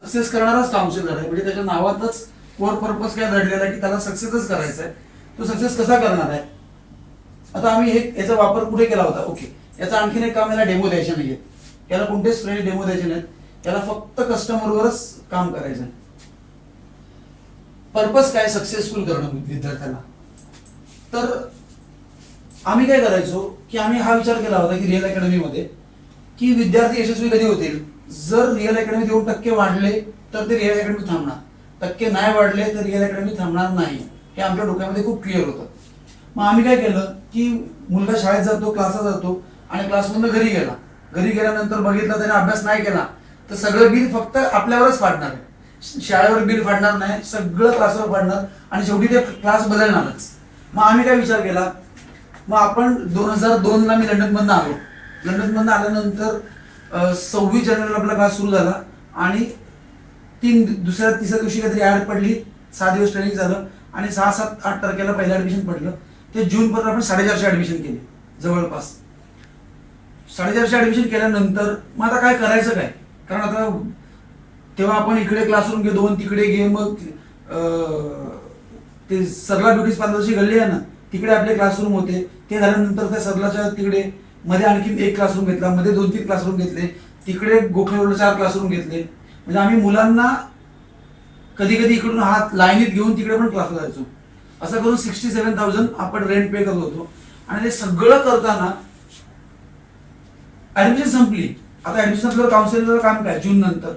Success करणाराच counsellor आहे. म्हणजे त्याच्या नावातच कोर पर्पज काय दडलेला आहे की त्याला सक्सेसच करायचा आहे. तो सक्सेस कसा करणार आहे? आता आम्ही याचा वापर कुठे केला होता? ओके, याचा आणखीन एक काम, याला डेमो द्यायचे नाहीये, याला कोणतेच फ्रेंड डेमो द्यायचे नाहीत, याला फक्त कस्टमरवरच काम करायचं आहे. पर्पज काय? सक्सेसफुल करणं विद्यार्थ्यांना. तर आम्ही काय करायचो की आम्ही हा विचार केला होता की रिअल अकॅडमीमध्ये की विद्यार्थी यशस्वी कधी होतील? जर रिअल अकॅडमी 2 टक्के वाढले तर ते रिअल अकॅडमी थांबणार, टक्के नाही वाढले तर रिअल अकॅडमी थांबणार नाही. हे आमच्या डोक्यामध्ये खूप क्लिअर होतं. मग आम्ही काय केलं की मुलगा शाळेत जातो, क्लासला जातो आणि क्लासमधून घरी गेला, घरी गेल्यानंतर बघितलं त्याने अभ्यास नाही केला तर सगळं बिल फक्त आपल्यावरच फाडणार आहे. शाळेवर बिल फाडणार नाही, सगळं क्लासवर फाडणार आणि शेवटी ते क्लास बदलणारच. मग आम्ही काय विचार केला, मग आपण 2002ला मी लंडनमधनं आलो. लंडनमधनं आल्यानंतर 26 जानेवारीला आपला क्लास सुरू झाला आणि तिसऱ्या दिवशी काहीतरी ऍड पडली, 6 दिवस ट्रेनिंग झालं आणि 6, 7, 8 तारखेला पहिलं ऍडमिशन पडलं. ते जून पर्यंत आपण 450 ऍडमिशन केले जवळपास. 450 ऍडमिशन केल्यानंतर मग आता काय करायचं काय? कारण आता तेव्हा आपण इकडे क्लासरूम घे 2, तिकडे घे, मग ते सरला ब्युटी पार्लरची गल्ली आहे ना, तिकडे आपले क्लासरूम होते. ते झाल्यानंतर त्या सरलाच्या तिकडे मध्ये आणखी एक क्लासरूम घेतला, मध्ये 2-3 क्लासरूम घेतले, तिकडे गोखलेला 4 क्लासरूम घेतले. म्हणजे आम्ही मुलांना कधी कधी इकडून हात लाईनीत घेऊन तिकडे पण क्लासला जायचो. असं करून 67,000 आपण रेंट पे करत होतो. आणि ते सगळं करताना ऍडमिशन संपली. आता ऍडमिशन संपल्यावर काउन्सिलरचं काम काय? जून नंतर,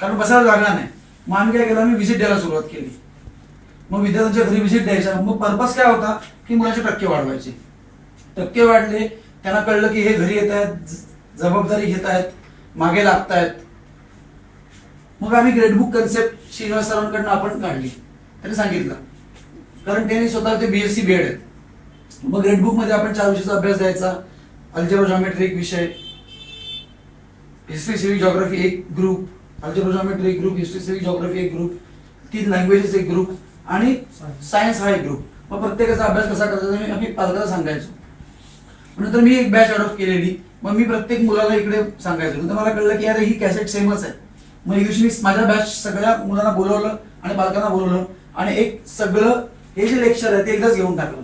कारण बसायला जागा नाही. मग आम्ही काय केलं, आम्ही व्हिजिट द्यायला सुरुवात केली. मग विद्यार्थ्यांच्या घरी व्हिजिट द्यायच्या. मग पर्पज काय होता की मुलाचे टक्के वाढवायचे. टक्के वाढले, त्यांना कळलं की हे घरी येत आहेत, जबाबदारी घेत आहेत, मागे लागतायत. मग आम्ही ग्रेडबुक कन्सेप्ट श्रीनिवास सरांकडनं आपण काढली. त्यांनी सांगितलं, कारण त्यांनी स्वतः ते BSc BEd आहेत. मग ग्रेडबुक मध्ये आपण 4 विषयाचा अभ्यास द्यायचा. अल्जेब्रा जॉमेट्री एक विषय, हिस्ट्री सिव्हिक जॉग्राफी एक ग्रुप, अल्जेब्रा जॉमेट्री एक ग्रुप, हिस्ट्री सिव्हिक जॉग्राफी एक ग्रुप, 3 लँग्वेजेस एक ग्रुप आणि सायन्स हा एक ग्रुप. मग प्रत्येकाचा अभ्यास कसा करायचा आम्ही पालकाला सांगायचो. नंतर मी एक बॅच अडॉप्ट केलेली. मग मी प्रत्येक मुलाला इकडे सांगायचो. नंतर मला कळलं की अरे ही कॅसेट सेमच आहे. मग एक दिवशी मी माझ्या बॅच सगळ्या मुलांना बोलवलं आणि पालकांना बोलवलं आणि एक सगळं हे जे लेक्चर आहे ते एकदाच घेऊन टाकलं.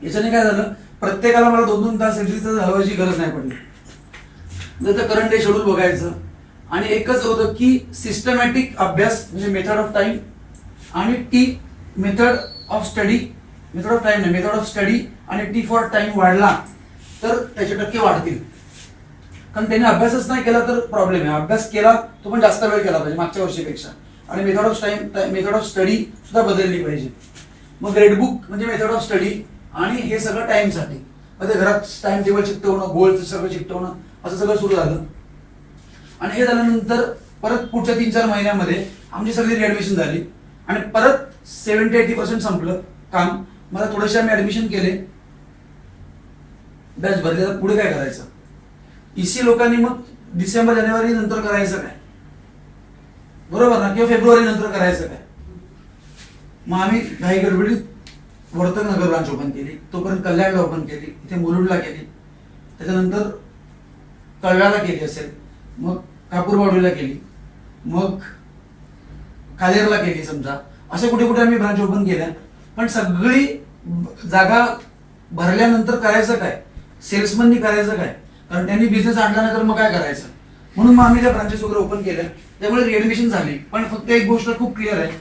याच्याने काय झालं, प्रत्येकाला मला 2-2 तास हलवायची गरज नाही पडली. जर करंट डे शेड्यूल बघायचं आणि एकच होतं की सिस्टमॅटिक अभ्यास म्हणजे मेथड ऑफ टाइम आणि मेथड ऑफ स्टडी आणि T फॉर टाइम वाढला तर त्याचे टक्के वाढतील. कारण त्याने अभ्यासच नाही केला तर प्रॉब्लेम आहे. अभ्यास केला तो पण जास्त वेळ केला पाहिजे मागच्या वर्षीपेक्षा. आणि मेथड ऑफ स्टडी सुद्धा बदलली पाहिजे. मग ग्रेडबुक म्हणजे मेथड ऑफ स्टडी आणि हे सगळं टाइमसाठी. मध्ये घरात टाइम टेबल चिकटवणं, गोल्स सगळं चिकटवणं असं सगळं सुरू झालं. आणि हे झाल्यानंतर परत पुढच्या 3-4 महिन्यामध्ये आमची सगळी रिऍडमिशन झाली आणि परत 70-80% संपलं काम. मला थोडेसे आम्ही ऍडमिशन केले, बॅच भरले. तर पुढे काय करायचं? EC लोकांनी मग डिसेंबर-जानेवारी नंतर करायचं काय? बरोबर ना? किंवा फेब्रुवारी नंतर करायचं काय? मग आम्ही घाई गडबडीत वर्तक नगर ब्रांच ओपन केली, तोपर्यंत कल्याणला ओपन केली, इथे मुलुंडला केली, त्याच्यानंतर कळव्याला केली असेल, मग कापूरवाडीला केली, मग कालेरला केली. समजा असे कुठे कुठे आम्ही ब्रांच ओपन केल्या. पण सगळी जागा भरल्यानंतर करायचं काय? सेल्समननी करायचं काय? कारण त्यांनी बिझनेस आणला नाही तर मग काय करायचं? म्हणून मग आम्ही त्या ब्रांचेस वगैरे ओपन केल्या. त्यामुळे रिऍडमिशन झाली. पण फक्त एक गोष्ट खूप क्लिअर आहे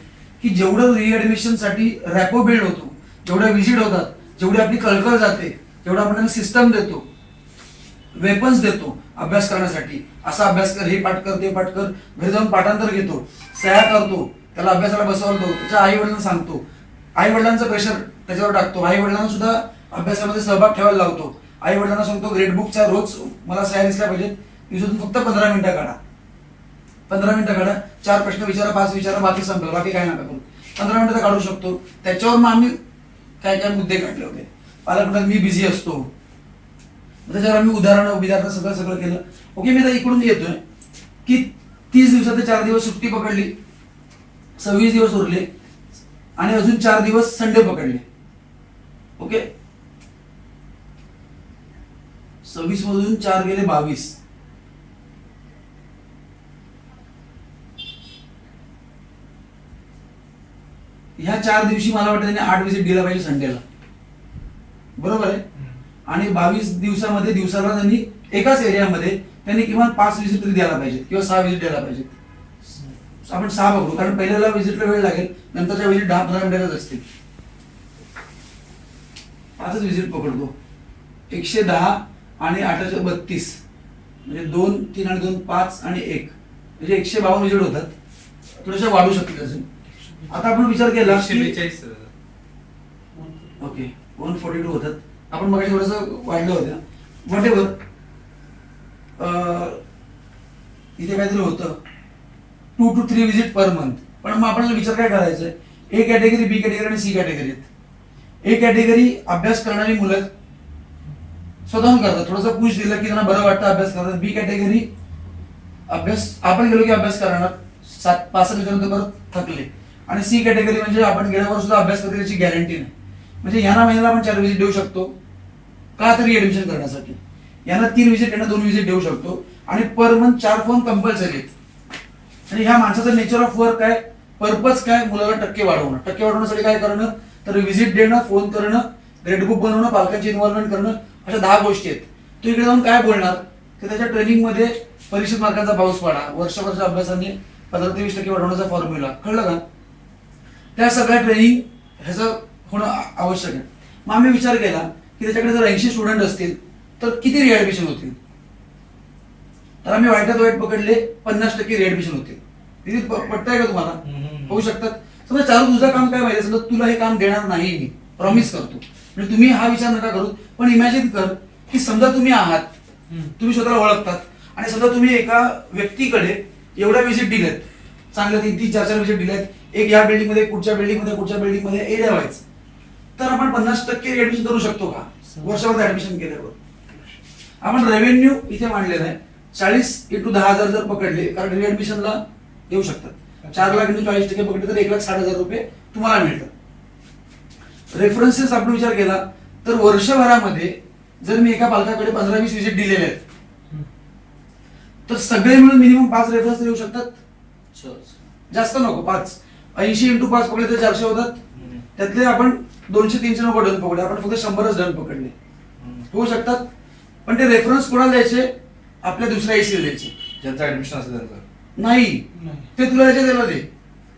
की जेवढं रिऍडमिशन साठी रॅपो बिल्ड होतो, जेवढ्या व्हिजिट होतात, जेवढी आपली कळकळ जाते, जेवढा आपण सिस्टम देतो, वेपन्स देतो अभ्यास करण्यासाठी, असा अभ्यास कर, हे पाठ कर, ते पाठ कर, घरी जाऊन पाठांतर घेतो, सह्या करतो, त्याला अभ्यासाला बसवतो, त्याच्या आई वडिलांना सांगतो, आई वडिलांचं प्रेशर त्याच्यावर टाकतो, आई वडिलांना सुद्धा अभ्यासामध्ये सहभाग ठेवायला लावतो, आई वडिलांना सांगतो ग्रेडबुकच्या रोज मला सह्या दिसल्या पाहिजेत, दिवसातून फक्त 15 मिनिटं काढा, 15 मिनिटं काढा, 4 प्रश्न विचारा, 5 विचारा, बाकी संपलं, बाकी काय नका करू. 15 मिनिटं काढू शकतो. त्याच्यावर मग आम्ही काय काय मुद्दे काढले होते. पालक म्हणतात मी बिझी असतो, त्याच्यावर आम्ही उदाहरण सगळं केलं. ओके, मी आता इकडून येतोय की 30 दिवसात 4 दिवस सुट्टी पकडली, 26 दिवस उरले आणि अजून 4 दिवस संडे पकडले. ओके, 26 मधून 4 गेले 22. ह्या 4 दिवशी मला वाटतं त्यांनी 8 व्हिजिट दिला पाहिजे संडेला, बरोबर आहे. आणि 22 दिवसामध्ये दिवसाला त्यांनी एकाच एरियामध्ये त्यांनी किमान 5 व्हिजिट तरी द्यायला पाहिजे किंवा 6 व्हिजिट द्यायला पाहिजे. आपण 6 पकडू, कारण पहिल्याला व्हिजिटला वेळ लागेल, नंतरच्या व्हिजिट 10-15 मिनिटातच असतील. 5च व्हिजिट पकडतो. 110 आणि 832 म्हणजे 2, 3 आणि 2 5 आणि 1 म्हणजे 152 व्हिजिट होतात. थोडेसे वाढू शकतील अजून. आता आपण विचार केला ओके 142 होतात. आपण मग थोडस वाढलं होतं व्हॉटेवर. इथे काहीतरी होतं 2 to 3 व्हिजिट पर मंथ. पण मग आपल्याला विचार काय करायचा आहे, ए कॅटेगरी, बी कॅटेगरी आणि सी कॅटेगरी आहेत. ए कॅटेगरी अभ्यास करणारी मुलं स्वतःहून करतात, थोडासा पुश दिलं की त्यांना बरं वाटतं, अभ्यास करतात. बी कॅटेगरी अभ्यास आपण गेलो की अभ्यास करणार 5-6 दिवसानंतर परत थकले. आणि सी कॅटेगरी म्हणजे आपण गेल्यावर सुद्धा अभ्यास करतो याची गॅरंटी नाही. म्हणजे यांना महिन्याला आपण 4 व्हिजिट देऊ शकतो का तरी ऍडमिशन करण्यासाठी. यांना 3 व्हिजिट, यांना 2 व्हिजिट देऊ शकतो. आणि पर मंथ 4 फोन कंपल्सरी आहेत. आणि ह्या माणसाचं नेचर ऑफ वर्क काय, पर्पज काय, मुलाला टक्के वाढवणं. टक्के वाढवण्यासाठी काय करणं, तर व्हिजिट देणं, फोन करणं, ग्रेड बुक बनवणं, पालकांची इन्व्हॉल्वमेंट करणं, अशा 10 गोष्टी आहेत. तो इकडे जाऊन काय बोलणार, की त्याच्या ट्रेनिंगमध्ये परीक्षित मार्कांचा पाऊस पाडा, वर्षभराच्या अभ्यासाने 15 ते 20% वाढवण्याचा फॉर्म्युला, कळलं का. त्या सगळ्या ट्रेनिंग ह्याचं होणं आवश्यक आहे. मग आम्ही विचार केला की त्याच्याकडे जर 80 स्टुडंट असतील तर किती रिऍडमिशन होतील. तर आम्ही वाईटात वाईट पकडले 50% रिऍडमिशन होतील. किती पटतंय का तुम्हाला, होऊ शकतात. समजा चालू तुझं काम काय माहिती, समजा तुला हे काम देणार नाही मी प्रॉमिस करतो, म्हणजे तुम्ही हा विचार नका करू. पण इमॅजिन कर की समजा तुम्ही आहात, तुम्ही स्वतःला ओळखतात आणि समजा तुम्ही एका व्यक्तीकडे एवढ्या व्हिजिट दिल्यात, चांगल्या 3-4 व्हिजिट दिल्यात, एक या बिल्डिंग मध्ये, पुढच्या बिल्डिंग मध्ये एरिया वाईज, तर आपण 50% ऍडमिशन करू शकतो का वर्षावर ऍडमिशन केल्यावर. आपण रेव्हेन्यू इथे मांडलेलं आहे 40 × 10,000 जर पकडले, कारण रिऍडमिशनला येऊ शकतात. 4 लाख × 40% पकडले तर 1,60,000 रुपये तुम्हाला मिळतात. रेफरन्सेस आपण विचार केला तर वर्षभरामध्ये जर मी एका पालकाकडे 15-20 व्हिजिट दिलेले आहेत तर सगळे मिळून मिनिमम 5 रेफरन्स येऊ शकतात. जास्त नको, 5. 80 × 5 पकडले तर 400 होतात. त्यातले आपण 200-300 नको डन पकडले, आपण फक्त 100च डन पकडले, होऊ शकतात. पण ते रेफरन्स कोणाला द्यायचे, आपल्या दुसऱ्या एसीला द्यायचे, ज्यांचं ऍडमिशन असेल त्यांचं नाही. ते तुला द्यायचे, त्याला दे.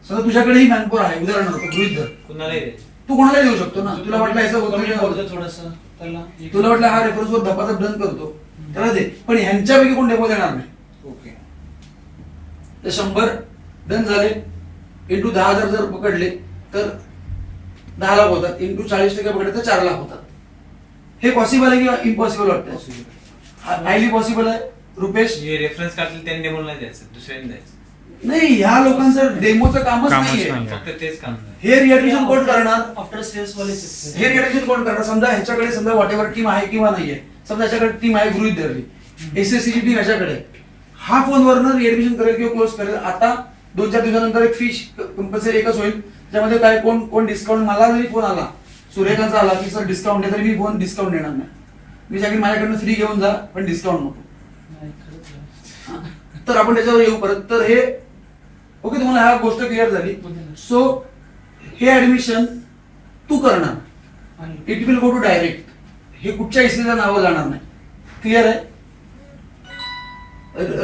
समजा तुझ्याकडे ही मॅनपॉवर आहे, उदाहरणार्थ गृहीत धर, तू कोणाला देऊ शकतो ना. तुला वाटलं याचं होतं थोडंसं, तुला वाटलं हा रेफरन्स वर धपाधप डन करतो, त्याला दे. पण ह्यांच्यापैकी कोण डेमो देणार नाही. ओके, तर 100 डन झाले, × 10,000 जर पकडले तर 10 लाख होतात, × 40% पकडले तर 4 लाख होतात. हे पॉसिबल आहे किंवा इम्पॉसिबल वाटतं? हायली पॉसिबल आहे. रुपेश, रेफरन्स काढले त्यांनी डेमो नाही द्यायचं, दुसऱ्याने द्यायचं. नाही, ह्या लोकांचं डेमोचं कामच नाहीये. फक्त तेच काम नाही. हे रिऍडमिशन कोण करणार, आफ्टर सेल्स वाले हे रिऍडमिशन कोण करणार. समजा ह्याच्याकडे समजा वॉटेवर टीम आहे किंवा नाहीये, समजा ह्याच्याकडे टीम आहे गृहीत धरली, एसएससीची टीम ह्याच्याकडे, हा फोनवरनं रिऍडमिशन करेल किंवा क्लोज करेल. आता 2-4 दिवसानंतर एक फिश कंपल्सरी एकच होईल, त्याच्यामध्ये काय कोण डिस्काउंट, मला जरी फोन आला सूर्यकांतचा आला की सर डिस्काउंट आहे, तरी मी फोन डिस्काउंट देणार नाही. मी सांगेन माझ्याकडनं फ्री घेऊन जा पण डिस्काउंट नको. तर आपण त्याच्यावर येऊ परत. तर हे ओके, तुम्हाला ह्या गोष्ट क्लिअर झाली. सो हे ऍडमिशन तू करणार, it will go to direct, हे कुठच्या एसीच्या नावावर जाणार नाही. क्लिअर आहे.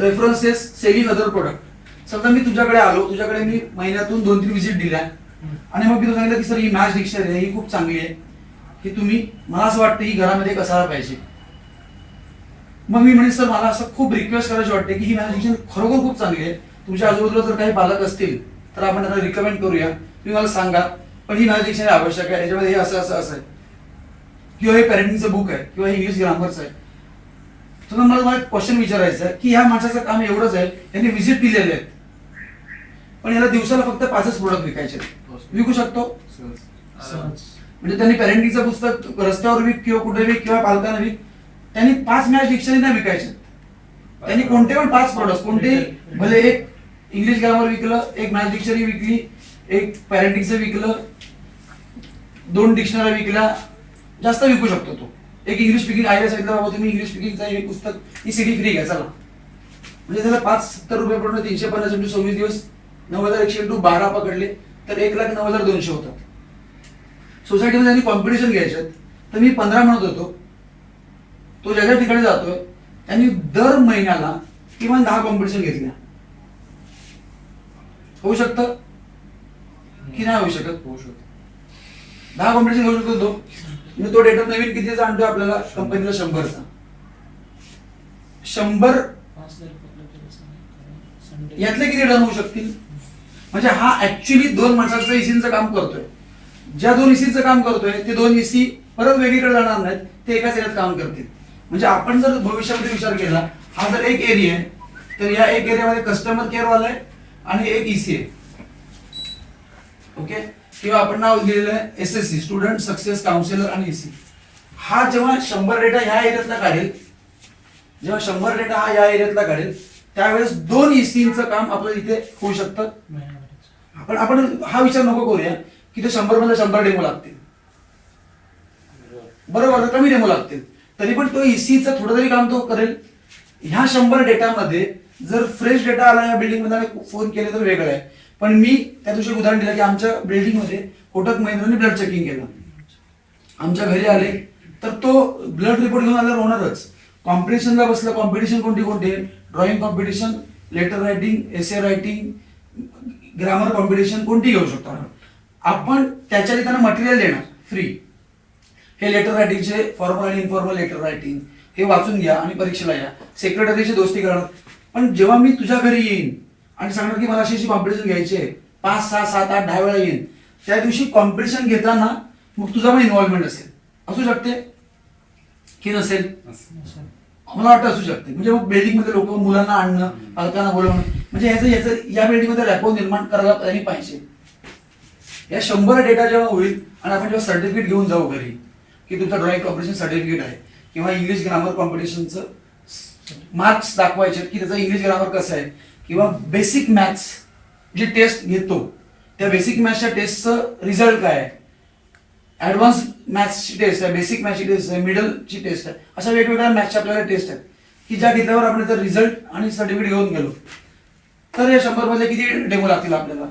References, selling other product. समजा मी तुझ्याकडे आलो, तुझ्याकडे मी महिन्यातून 2-3 व्हिजिट दिल्या आणि मग मी तुला सांगितलं की सर ही मॅच डिक्शनरी आहे, ही खूप चांगली आहे, की तुम्ही, मला असं वाटतं ही घरामध्ये एक असायला पाहिजे. मग मी म्हणेन सर मला असं खूप रिक्वेस्ट करायची वाटते की ही मॅच डिक्शनरी खरोखर खूप चांगली आहे, तुमच्या आजूबाजूला जर काही पालक असतील तर आपण त्यांना रिकमेंड करूया, तुम्ही मला सांगा, पण ही मॅच डिक्शनरी आवश्यक आहे, याच्यामध्ये हे असं आहे, किंवा हे पॅरेंटिंगचं बुक आहे, किंवा हे इंग्लिश ग्रामरचं आहे. तर मला क्वेश्चन विचारायचं आहे की ह्या माणसाचं काम एवढंच आहे, त्यांनी व्हिजिट दिलेले आहेत, पण याला दिवसाला फक्त 5च प्रोडक्ट विकायचे, विकू शकतो. म्हणजे त्यांनी पॅरेंटिंगचं पुस्तक रस्त्यावर विक किंवा कुठे विक किंवा पालकांना विक, त्यांनी 5 मॅच डिक्शनरी नाही विकायचे, त्यांनी कोणते पण 5 प्रोडक्ट, कोणते भले एक इंग्लिश ग्रामर विकलं, एक मॅथ डिक्शनरी विकली, एक पॅरेंटिंगचं विकलं, 2 डिक्शनरी विकल्या, जास्त विकू शकतो तो. एक इंग्लिश स्पीकिंग आयडिया सांगितलं, बाबा तुम्ही इंग्लिश स्पीकिंगचं हे पुस्तक, ही सीडी फ्री घ्या चला, म्हणजे त्याला 570 रुपये पडून 350 × 26 दिवस 9,100 × 12 पकडले तर 1,09,200 होतात. सोसायटीमध्ये त्यांनी कॉम्पिटिशन घ्यायच्यात तर मी 15 म्हणत होतो. तो ज्या ज्या ठिकाणी जातोय त्यांनी दर महिन्याला किमान 10 कॉम्पिटिशन घेतल्या. होऊ शकतं की नाही होऊ शकत? होऊ शकतो. 10 कॉम्पिटिशन घेऊ शकतो तो. म्हणजे तो डेटा नवीन कितीचा आणतोय आपल्याला कंपनीला 100चा. 100 यातले किती डन होऊ शकतील? म्हणजे हा ऍक्च्युली 2 माणसाचं इसीचं काम करतोय. ज्या 2 इसीचं काम करतोय ते 2 इसी परत वेगळीकडे जाणार नाहीत, ते एकाच एरियात काम करतील. म्हणजे आपण जर भविष्यामध्ये विचार केला, हा जर एक एरिया आहे तर या एक एरियामध्ये कस्टमर केअर वाला आहे आणि एक ईसी आहे. ओके, किंवा आपण नाव दिलेलं आहे SSC, स्टुडंट सक्सेस काउन्सिलर आणि ईसी. हा जेव्हा 100 डेटा ह्या एरियातला काढेल, जेव्हा 100 डेटा हा या एरियातला काढेल, त्यावेळेस 2 ईसीचं काम आपलं इथे होऊ शकतं. आपण हा विचार नको करूया की ते 100 मध्ये 100 डेमो लागतील. बरोबर, कमी डेमो लागतील, तरी पण तो ईसीचं थोडं तरी काम तो करेल. ह्या 100 डेटामध्ये जर फ्रेश डेटा आला या बिल्डिंग मध्ये फोन केले तर वेगळं आहे. पण मी त्या दिवशी उदाहरण दिलं की आमच्या बिल्डिंगमध्ये कोटक महिंद्राने ब्लड चेकिंग केलं. आमच्या घरी आले तर तो ब्लड रिपोर्ट घेऊन आल्यावर होणारच. कॉम्पिटिशनला बसलं, कॉम्पिटिशन कोणती कोणती आहे? Drawing competition, letter writing, essay writing, grammar competition कोणती घेऊ शकतो आपण. त्याच्या त्यांना मटेरियल देणार फ्री. हे लेटर रायटिंगचे फॉर्मल आणि इन्फॉर्मल लेटर रायटिंग हे वाचून घ्या आणि परीक्षेला या. सेक्रेटरीची दोस्ती करणार. पण जेव्हा मी तुझ्या घरी येईन आणि सांगणार की मला अशी कॉम्पिटिशन घ्यायची आहे, 5, 6, 7, 8, 10 वेळा येईन, त्या दिवशी कॉम्पिटिशन घेताना मग तुझा पण इन्व्हॉल्वमेंट असेल. असू शकते की नसेल? मला वाटतं असू शकते. म्हणजे मग बिल्डिंग मध्ये लोक मुलांना आणणं, पालकांना बोलवणं, म्हणजे याचं या बिल्डिंग मध्ये रॅपो निर्माण करायला त्यांनी पाहिजे. या 100 डेटा जेव्हा होईल आणि आपण जेव्हा सर्टिफिकेट घेऊन जाऊ घरी की तुमचं ड्रॉइंग कॉम्पिटिशन सर्टिफिकेट आहे किंवा इंग्लिश ग्रामर कॉम्पिटिशनचं मार्क्स दाखवायचे की त्याचं इंग्लिश ग्रामर कसं आहे, किंवा बेसिक मॅथ्स जी टेस्ट घेतो त्या बेसिक मॅथ्सच्या टेस्टचं रिझल्ट काय आहे, ऍडव्हान्स मॅथ्सची टेस्ट आहे, बेसिक मॅथ्सची टेस्ट आहे, मिडलची टेस्ट आहे, अशा वेगवेगळ्या मॅथ्सच्या आपल्याला टेस्ट आहेत की ज्या घेतल्यावर आपण त्याचा रिझल्ट आणि सर्टिफिकेट घेऊन गेलो तर या 100 मध्ये किती डेमो लागतील आपल्याला?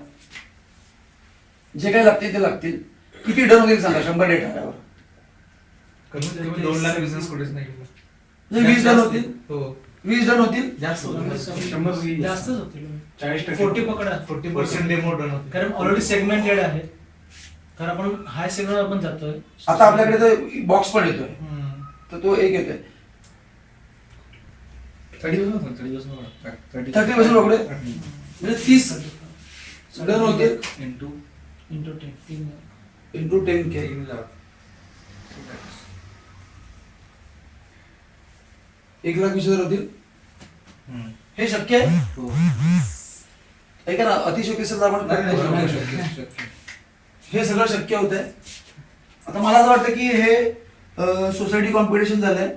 जे काही लागतील ते लागतील. किती डन होतील सांगा 100 डेटा आल्यावर? कमीत कमी 2 लाख बिझनेस कुठेच नाही केला. म्हणजे 20 डन होतील. हो, 20 डन होतील. जास्त होतील. 100 जास्तच होतील. 40% 40 पकडा. 40% डेमो डन होते. कारण ऑलरेडी सेगमेंटेड आहे. कारण आपण हाय सेगमेंट आपण जातोय. आता आपल्याकडे तर बॉक्स पण येतोय, तर तो एक येतोय 30% 30% पकडे. म्हणजे 30 डन होतील into into 10 into 10K. 3 lakh. 1,20,000 होतील. हे शक्य आहे? ऐका ना, अतिशयोक्ती सर आपण करत नाही शकत. हे सगळं शक्य होत आहे. आता मला असं वाटतं की हे सोसायटी कॉम्पिटिशन झालंय